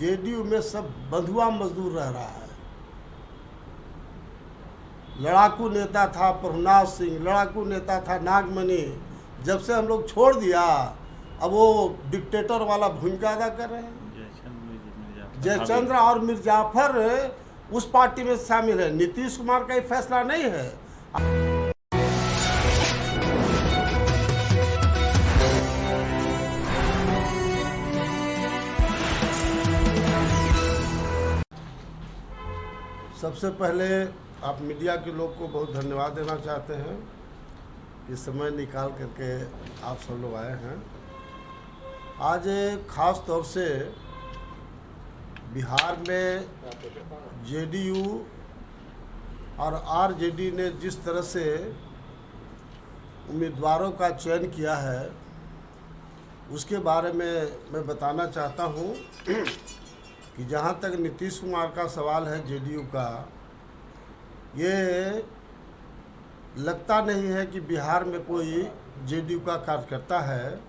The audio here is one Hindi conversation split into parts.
जेडीयू में सब बंधुआ मजदूर रह रहा है। लड़ाकू नेता था प्रभुनाथ सिंह, लड़ाकू नेता था नागमणि, जब से हम लोग छोड़ दिया अब वो डिक्टेटर वाला भूमिका अदा कर रहे हैं। जयचंद्र और मिर्जाफर उस पार्टी में शामिल है, नीतीश कुमार का ये फैसला नहीं है। सबसे पहले आप मीडिया के लोग को बहुत धन्यवाद देना चाहते हैं कि समय निकाल करके आप सब लोग आए हैं। आज ख़ास तौर से बिहार में जेडीयू और आरजेडी ने जिस तरह से उम्मीदवारों का चयन किया है उसके बारे में मैं बताना चाहता हूं कि जहां तक नीतीश कुमार का सवाल है जेडीयू का, ये लगता नहीं है कि बिहार में कोई जेडीयू का कार्यकर्ता है।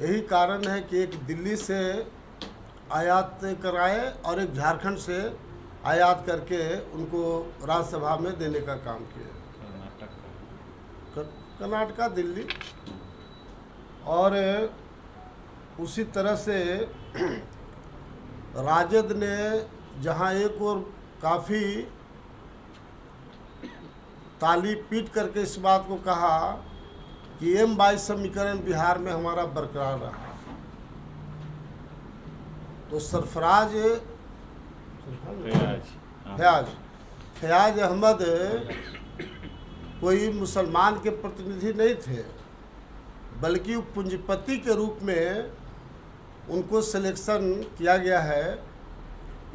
यही कारण है कि एक दिल्ली से आयात कराए और एक झारखंड से आयात करके उनको राज्यसभा में देने का काम किया। कर्नाटका, दिल्ली। और उसी तरह से राजद ने जहां एक और काफ़ी ताली पीट करके इस बात को कहा कि M22 समीकरण बिहार में हमारा बरकरार रहा, तो सरफराज फयाज अहमद कोई मुसलमान के प्रतिनिधि नहीं थे, बल्कि पूंजीपति के रूप में उनको सिलेक्शन किया गया है।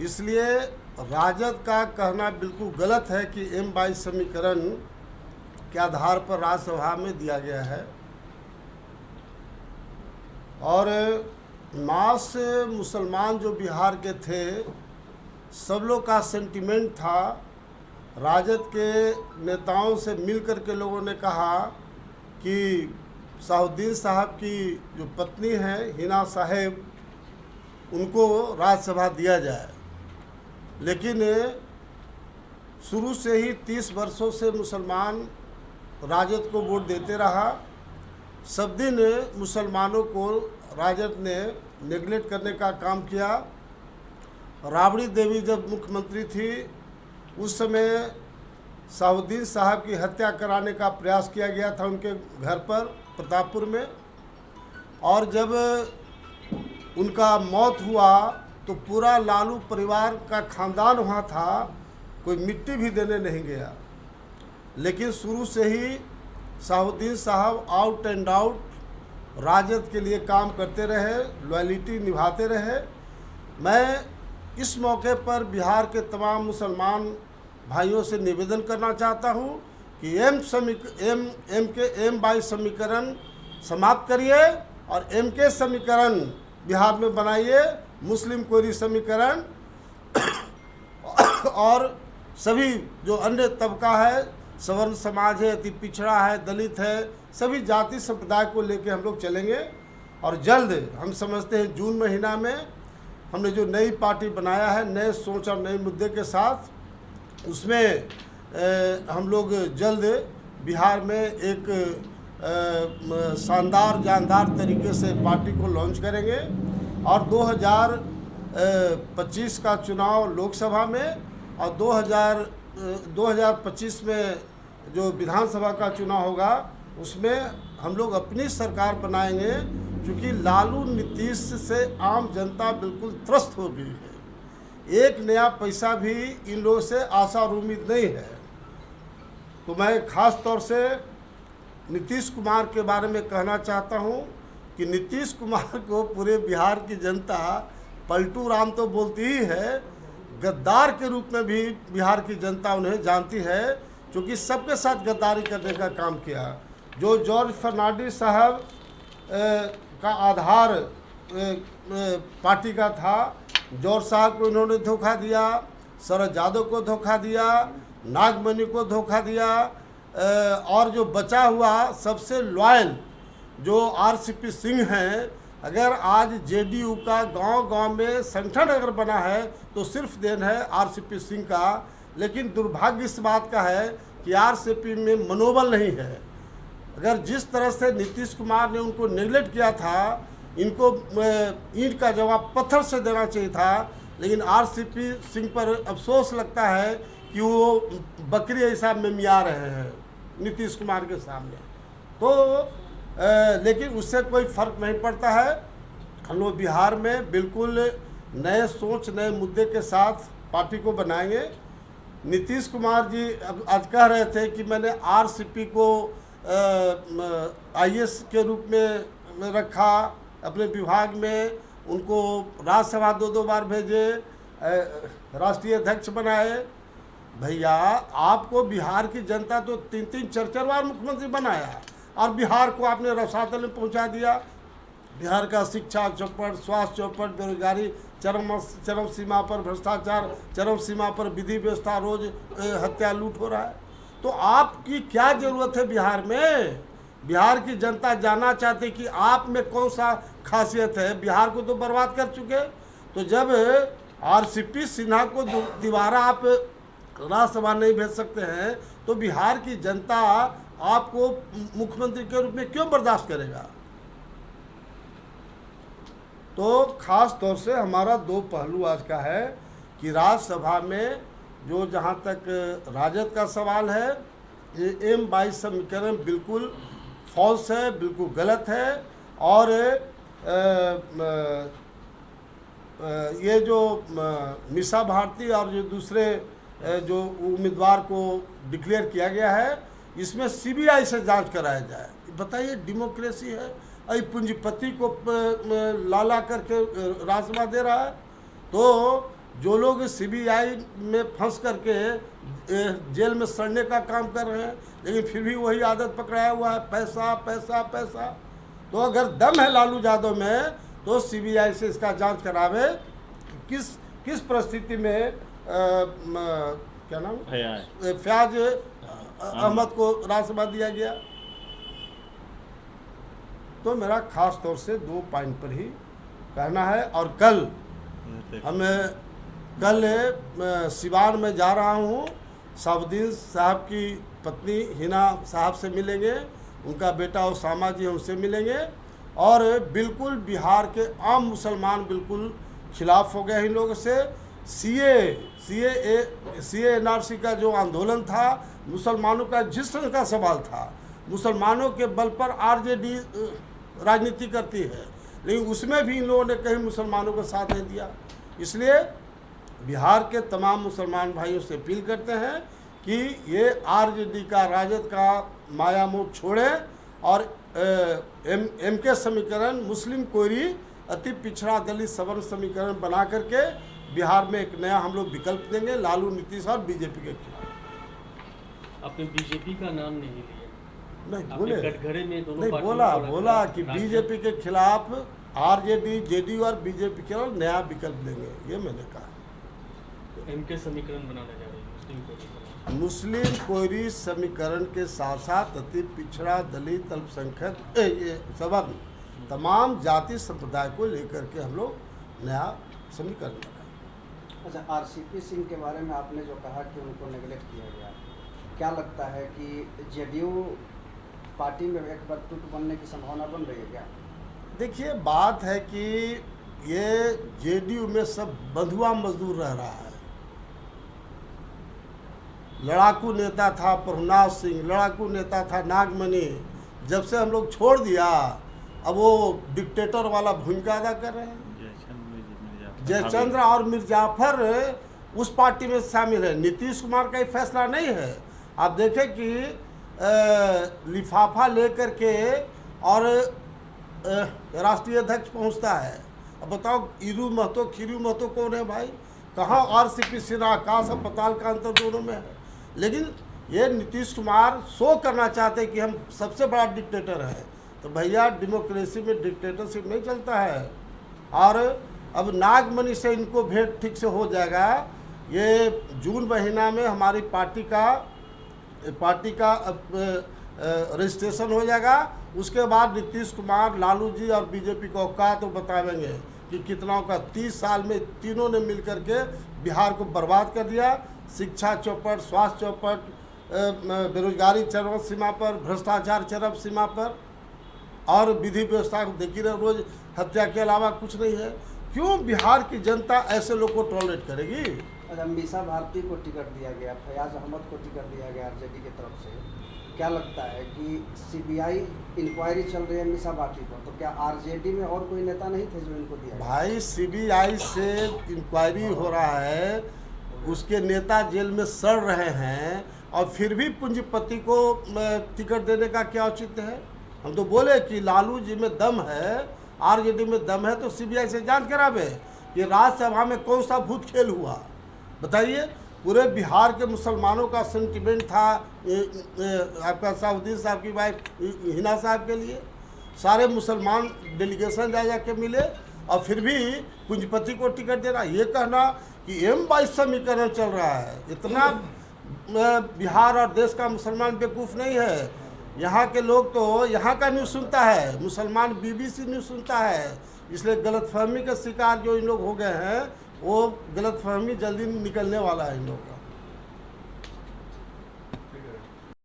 इसलिए राजद का कहना बिल्कुल गलत है कि M22 समीकरण के आधार पर राज्यसभा में दिया गया है। और मास मुसलमान जो बिहार के थे, सब लोग का सेंटिमेंट था। राजद के नेताओं से मिलकर के लोगों ने कहा कि साहुद्दीन साहब की जो पत्नी है हिना साहेब, उनको राज्यसभा दिया जाए। लेकिन शुरू से ही 30 वर्षों से मुसलमान राजद को वोट देते रहा। सब दिन मुसलमानों को राजद ने नेगलेक्ट करने का काम किया। राबड़ी देवी जब मुख्यमंत्री थी उस समय साहुद्दीन साहब की हत्या कराने का प्रयास किया गया था उनके घर पर प्रतापपुर में। और जब उनका मौत हुआ तो पूरा लालू परिवार का खानदान वहाँ था, कोई मिट्टी भी देने नहीं गया। लेकिन शुरू से ही साहुद्दीन साहब आउट एंड आउट राजद के लिए काम करते रहे, लॉयल्टी निभाते रहे। मैं इस मौके पर बिहार के तमाम मुसलमान भाइयों से निवेदन करना चाहता हूं कि M22 समीकरण समाप्त करिए और MK समीकरण बिहार में बनाइए, मुस्लिम कोरी समीकरण और सभी जो अन्य तबका है, सवर्ण समाज है, अति पिछड़ा है, दलित है, सभी जाति संप्रदाय को लेकर हम लोग चलेंगे। और जल्द हम समझते हैं जून महीना में हमने जो नई पार्टी बनाया है, नए सोच और नए मुद्दे के साथ, उसमें हम लोग जल्द बिहार में एक शानदार जानदार तरीके से पार्टी को लॉन्च करेंगे। और 2025 का चुनाव लोकसभा में और 2025 में जो विधानसभा का चुनाव होगा उसमें हम लोग अपनी सरकार बनाएंगे, क्योंकि लालू नीतीश से आम जनता बिल्कुल त्रस्त हो गई है। एक नया पैसा भी इन लोगों से आशा और उम्मीद नहीं है। तो मैं ख़ास तौर से नीतीश कुमार के बारे में कहना चाहता हूं कि नीतीश कुमार को पूरे बिहार की जनता पलटू राम तो बोलती ही है, गद्दार के रूप में भी बिहार की जनता उन्हें जानती है, क्योंकि सबके साथ गद्दारी करने का काम किया। जो जॉर्ज फर्नांडिस साहब का आधार पार्टी का था, जॉर्ज साहब को इन्होंने धोखा दिया, शरद यादव को धोखा दिया, नागमणि को धोखा दिया। और जो बचा हुआ सबसे लॉयल जो RCP सिंह हैं, अगर आज जेडीयू का गांव-गांव में संगठन अगर बना है तो सिर्फ देन है आरसीपी सिंह का। लेकिन दुर्भाग्य इस बात का है कि आरसीपी में मनोबल नहीं है। अगर जिस तरह से नीतीश कुमार ने उनको नेगलेक्ट किया था, इनको ईंट का जवाब पत्थर से देना चाहिए था, लेकिन आरसीपी सिंह पर अफसोस लगता है कि वो बकरी ऐसा मिमिया रहे हैं नीतीश कुमार के सामने। तो लेकिन उससे कोई फर्क नहीं पड़ता है। हम लोग बिहार में बिल्कुल नए सोच, नए मुद्दे के साथ पार्टी को बनाएंगे। नीतीश कुमार जी अब आज कह रहे थे कि मैंने आरसीपी को आईएएस के रूप में रखा अपने विभाग में, उनको राज्यसभा 2-2 बार भेजे, राष्ट्रीय अध्यक्ष बनाए। भैया आपको बिहार की जनता तो 3-3 4-4 बार मुख्यमंत्री बनाया और बिहार को आपने रसातल में पहुंचा दिया। बिहार का शिक्षा चौपट, स्वास्थ्य चौपट, बेरोजगारी चरम सीमा पर, भ्रष्टाचार चरम सीमा पर, विधि व्यवस्था रोज हत्या लूट हो रहा है। तो आपकी क्या ज़रूरत है बिहार में? बिहार की जनता जानना चाहती कि आप में कौन सा खासियत है। बिहार को तो बर्बाद कर चुके। तो जब आरसीपी सिन्हा को दोबारा आप राज्यसभा नहीं भेज सकते हैं तो बिहार की जनता आपको मुख्यमंत्री के रूप में क्यों बर्दाश्त करेगा? तो खास तौर से हमारा 2 पहलू आज का है कि राज्यसभा में जो जहाँ तक राजद का सवाल है, ये M22 समीकरण बिल्कुल फॉल्स है, बिल्कुल गलत है। और ये जो मीसा भारती और जो दूसरे जो उम्मीदवार को डिक्लेयर किया गया है, इसमें सीबीआई से जांच कराया जाए। बताइए, डेमोक्रेसी है? अभी पूंजीपति को लाला करके राज्यसभा दे रहा है। तो जो लोग सीबीआई में फंस करके जेल में सड़ने का काम कर रहे हैं, लेकिन फिर भी वही आदत पकड़ाया हुआ है, पैसा पैसा पैसा। तो अगर दम है लालू यादव में तो सीबीआई से इसका जांच करावे। किस परिस्थिति में क्या नाम फयाज अहमद को राज्यसभा दिया गया। तो मेरा खास तौर से 2 पॉइंट पर ही कहना है। और कल सिवान में जा रहा हूँ, साबुद्दीन साहब की पत्नी हिना साहब से मिलेंगे, उनका बेटा उसामा जी उनसे मिलेंगे। और बिल्कुल बिहार के आम मुसलमान बिल्कुल खिलाफ हो गए इन लोगों से। सीए एनआरसी का जो आंदोलन था, मुसलमानों का जिस्म का सवाल था। मुसलमानों के बल पर आरजेडी राजनीति करती है, लेकिन उसमें भी इन लोगों ने कहीं मुसलमानों का साथ नहीं दिया। इसलिए बिहार के तमाम मुसलमान भाइयों से अपील करते हैं कि ये आरजेडी का, राजद का माया मोह छोड़ें और एमके समीकरण, मुस्लिम कोयरी, अति पिछड़ा दलित सवर्ण समीकरण बना करके बिहार में एक नया हम लोग विकल्प देंगे लालू, नीतीश और बीजेपी के खिलाफ। आपने बीजेपी का नाम नहीं लिया? नहीं बोले, कटघरे में दोनों नहीं बोला कि बीजेपी के खिलाफ आरजेडी, जेडीयू और बीजेपी के खिलाफ नया विकल्प देंगे, ये मैंने कहा। तो एमके समीकरण बनाने जा रहे हैं मुस्लिम कोयरी समीकरण के साथ साथ अति पिछड़ा, दलित, अल्पसंख्यक, सवर्ण, तमाम जाति संप्रदाय को लेकर के हम लोग नया समीकरण बनाए। अच्छा, आरसीपी सिंह के बारे में आपने जो कहा कि उनको नेगलेक्ट किया गया, क्या लगता है कि जेडीयू पार्टी में एक बार टूट बनने की संभावना बन रही है क्या? देखिए, बात है कि ये जेडीयू में सब बंधुआ मजदूर रह रहा है। लड़ाकू नेता था प्रभुनाथ सिंह, लड़ाकू नेता था नागमणि। जब से हम लोग छोड़ दिया, अब वो डिक्टेटर वाला भूमिका अदा कर रहे हैं। जयचंद्र और मिर्जाफर उस पार्टी में शामिल है। नीतीश कुमार का ये फैसला नहीं है। आप देखें कि लिफाफा लेकर के और राष्ट्रीय अध्यक्ष पहुंचता है। अब बताओ, ईरू महतो खीरू महतो कौन है भाई? कहाँ आरसीपी सिन्हा, आकाश और पताल का अंतर दोनों में है। लेकिन ये नीतीश कुमार शो करना चाहते हैं कि हम सबसे बड़ा डिक्टेटर हैं। तो भैया, डेमोक्रेसी में डिक्टेटरशिप नहीं चलता है। और अब नागमणि से इनको भेंट ठीक से हो जाएगा। ये जून महीना में हमारी पार्टी का रजिस्ट्रेशन हो जाएगा। उसके बाद नीतीश कुमार, लालू जी और बीजेपी को औकात तो बतावेंगे कि कितनों का 30 साल में तीनों ने मिल करके बिहार को बर्बाद कर दिया। शिक्षा चौपट, स्वास्थ्य चौपट, बेरोजगारी चरम सीमा पर, भ्रष्टाचार चरम सीमा पर, और विधि व्यवस्था को देखिए ना, रोज हत्या के अलावा कुछ नहीं है। क्यों बिहार की जनता ऐसे लोग को टॉलरेट करेगी? अच्छा, मीसा भारती को टिकट दिया गया, फयाज अहमद को टिकट दिया गया आरजेडी की तरफ से। क्या लगता है कि सीबीआई इंक्वायरी चल रही है मीसा भारती पर, तो क्या आरजेडी में और कोई नेता नहीं थे जो इनको दिया गया? भाई सीबीआई से इंक्वायरी हो रहा है, उसके नेता जेल में सड़ रहे हैं, और फिर भी पूंजीपति को टिकट देने का क्या औचित्य है? हम तो बोले कि लालू जी में दम है, आरजेडी में दम है, तो सीबीआई से जांच करावे कि राज्यसभा में कौन सा भूत खेल हुआ। बताइए, पूरे बिहार के मुसलमानों का सेंटिमेंट था आपका साउद्दीन साहब की वाइफ हिना साहब के लिए। सारे मुसलमान डेलीगेशन जा के मिले, और फिर भी पूंजीपति को टिकट देना, ये कहना कि M22 समीकरण चल रहा है। इतना बिहार और देश का मुसलमान बेवकूफ़ नहीं है। यहाँ के लोग तो यहाँ का न्यूज़ सुनता है, मुसलमान BBC न्यूज़ सुनता है। इसलिए गलतफहमी का शिकार जो इन लोग हो गए हैं, वो गलतफहमी जल्दी निकलने वाला है इन लोगों का।